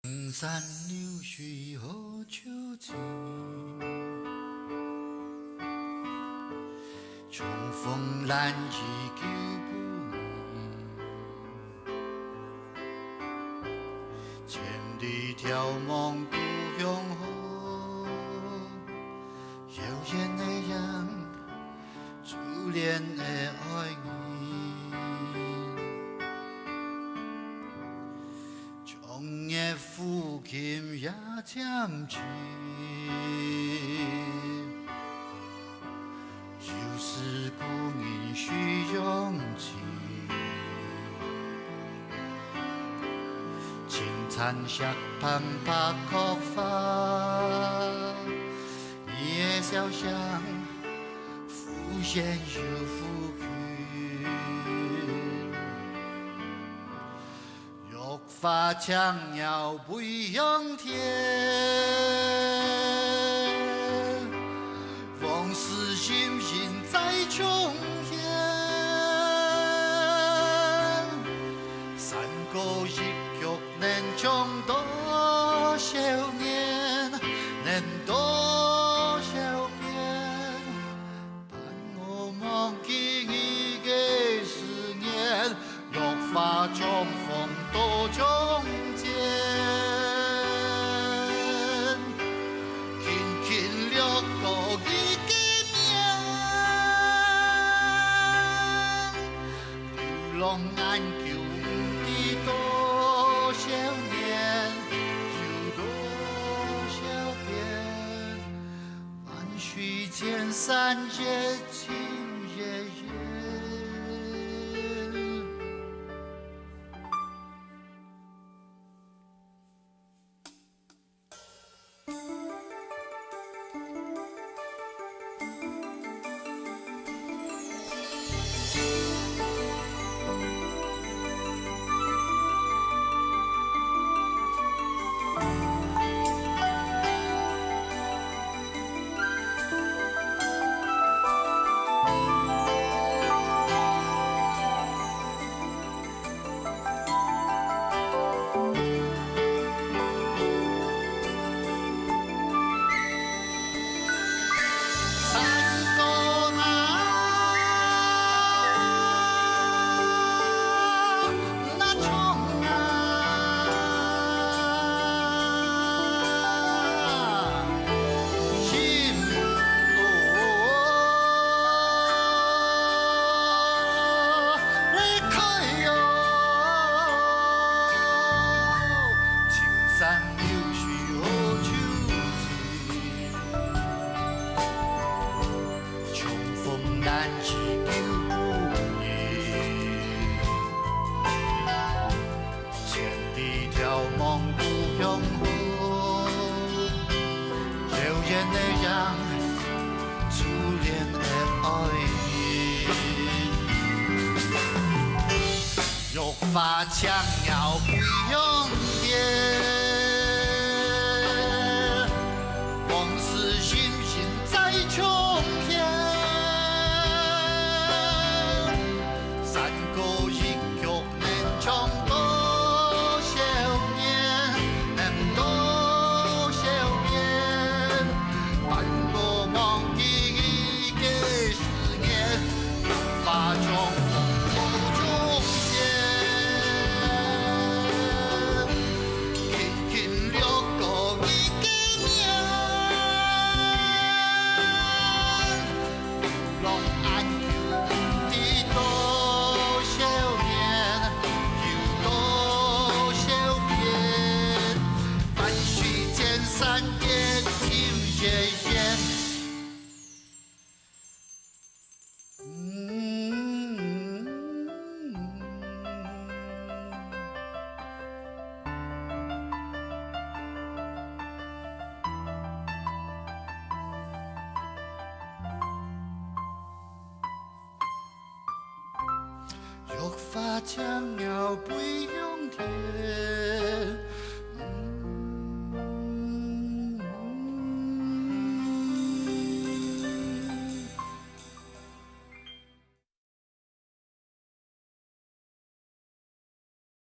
青山流水何处寻？重逢难遇久不眠。千里眺望故乡好，遥远的人，初恋的爱意。长夜抚琴也渐去，旧时故人须拥挤。青残石畔拍菊花，你的笑声浮现又浮去。玉发苍摇飞向天，往事深深在重现。山歌一曲能唱多少年，能多少遍？盼我忘记你的思念，玉发重逢多从前。轻轻掠过你的名，流浪眼求不知多少年，有多少遍？万水千山夜情夜夜。玉发苍摇飞向天，往事深深在重现。山歌一曲能唱多少年，能多少遍？盼我忘记你的思念，玉发重逢。玉发苍摇飞扬。